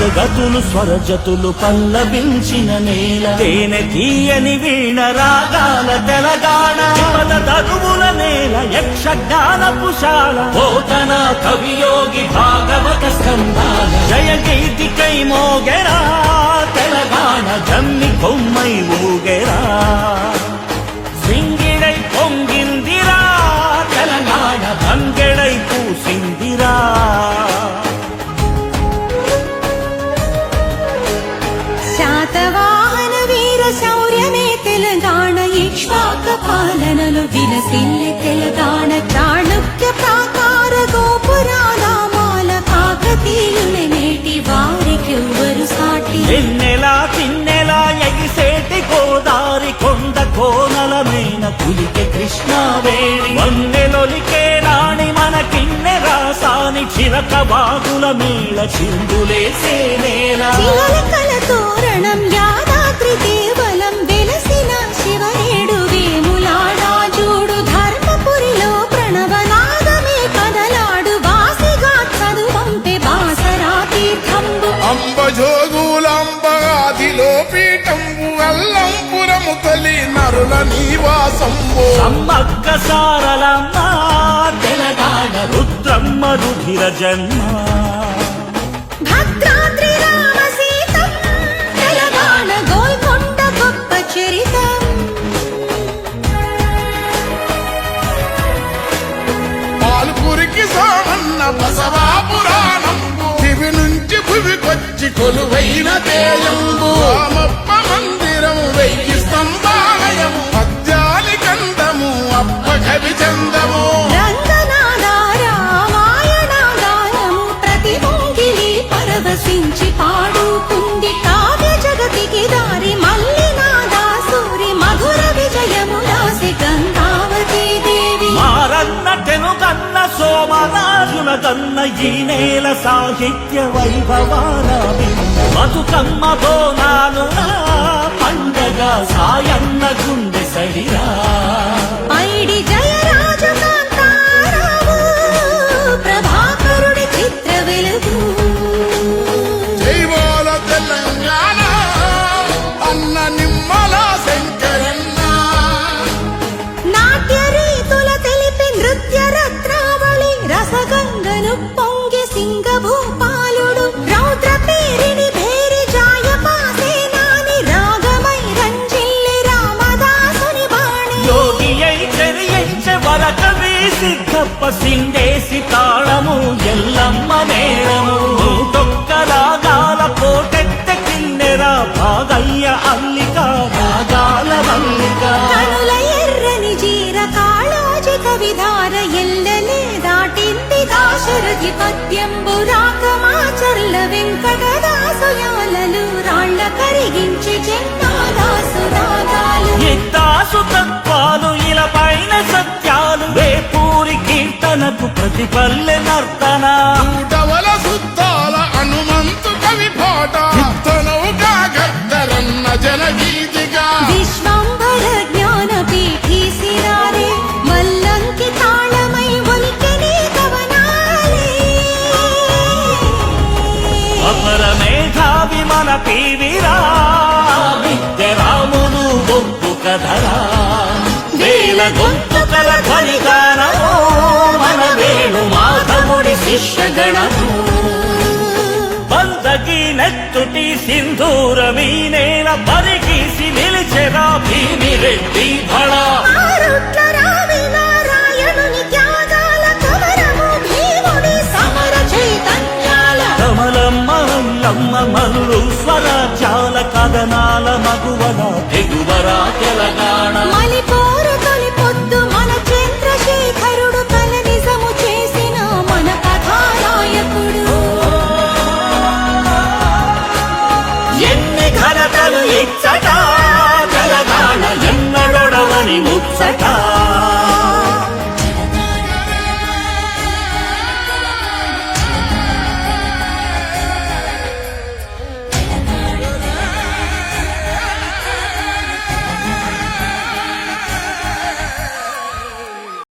పదగతులు స్వరజతులు పల్లవించిన నేల తేనె తీయని వీణ రాగాల తెలంగాణ పద తరువుల నేల యక్షగానపుశాల పోతన కవియోగి భాగవత స్కందాల జయ గీతికై మోగెరా తెలంగాణ జమ్మి కొమ్మై ఊగెరా సింగిడై పొంగిందిరా తెలంగాణ బంగెడై పూసిందిరా శాతవాహన వీర శౌర్యమే తెలంగాణ ఇక్ష్వాక పాలనలో విలసిల్లె తెలంగాణ చాణుక్య ప్రాకార గోపురాల మాల కాకతీయుల నేటి వారికెవ్వరు సాటి ఎన్నెలా తిన్నెలా ఎగిసేటి గోదారి కొండ కోనల మేన పులికే కృష్ణావేణి వన్నెలొలికే రాణి మన కిన్నె రాసాని చిలక బాగుల మేళ చిందులేసే నేల చిలకల తోరణం యాదాద్రి దేవలం వెలసిన శివనేడు వేములాడా చూడు ధర్మపురిలో ప్రణవనాదమే కదలాడు వాసిగా చదువంపే బాసరా తీర్థంబు అంబజోగులంబగాదిలో పీఠంబు అల్లంపురము తొలి నరుల నివాసంబు సమ్మక్క సారలమ్మ తెలంగాణ రుద్రమ్మ రుధిర జన్మ భద్రాద్రి రామ సీతం తెలంగాణ గోల్కొండ గొప్ప చరితం పాల్పురికి సామన్న బసవా పురాణంబు దివి నుంచి భువికొచ్చి కొలువైన తేయంబు రామప్ప మందిరం వెయ్యి స్తంభాలయము పద్యాలి కందము అప్ప కవి చందము రంగనాద రామాయణ గానము ప్రతి ముంగిలి పరవశించి పాడుకుంది కావ్య జగతికి దారి మల్లినాదా సూరి మధుర విజయము రాసి గంగావతి దేవి మారన్న తెనుగన్న సోమరాజుల కన్న ఈ నేల సాహిత్య వైభవాల బతుకమ్మ బోనాలు పండగ సాయన్న గుండె సడిరా పైడి జయరాజు కాంతారావు ప్రభాకరుడి చిత్ర వెలుగు జైవాల తెలంగాణ అన్న నిమ్మల శంకరన్న నాట్య రీతుల తెలిపి నృత్య రత్నావళి రసగంగను పొంగి సింగభూపాలుడు రౌద్ర పేరిని భేరి జాయపాసే నాని రాగమై రంజిల్లి రామదాసుని బాణి యోగి అయి చెరియించే వరక వేసి గప్ప సిండేసి తాళము ఎల్లమ్మ మేళము తొక్క రాగాల కోటెత్త కిన్నెరా భాగయ్య అల్లిక రాగాల మల్లిక కనుల ఎర్రని జీర కాళోజిక విధార ఎల్లలే దాటింది దాశరథి పద్యంబు రాకమాచర్ల వెంకటదాసుయాలలు రాళ్ల కరిగించి చెన్నాదాసు రాగాలు ఎత్తాసు తత్వాలు ఇలా పైన సత్యాలు వేపూరి కీర్తనకు ప్రతిపల్లె నర్తన నూటవల సుత్తాల హనుమంతు కవి పాట చిత్తనౌకా గద్దరన్న జనగీతిగా విశ్వంభర జ్ఞాన పీఠీ సిరారే మల్లంకి తాళమై ఒలికెనే కవనాలే అపర మేధావి మన పీవిరా విద్య రాముడు గొప్పు కథరా వేల గొంతుకల ధ్వనిగానము మన వేణు మాధవుడి శిష్యగణము బందకి నెత్తుటి సింధూరమీ నేల పరిగీసి నిలిచెరా భీమిరెడ్డి భళ ఆరుట్ల రావి నారాయణుని త్యాగాల కవరము భీముడి సమర చైతన్యాల కమలమ్మ అల్లమ్మ మల్లు స్వరాజ్యాల కథనాల మగువల తెగువరా తెలంగాణ మలిపోరు తొలి పొద్దు మన చంద్రశేఖరుడు కల నిజము చేసిన మన కథానాయకుడు ఎన్ని ఘనతలు ఇచ్చట తెలంగాణ ఎన్నడొడవని ముచ్చట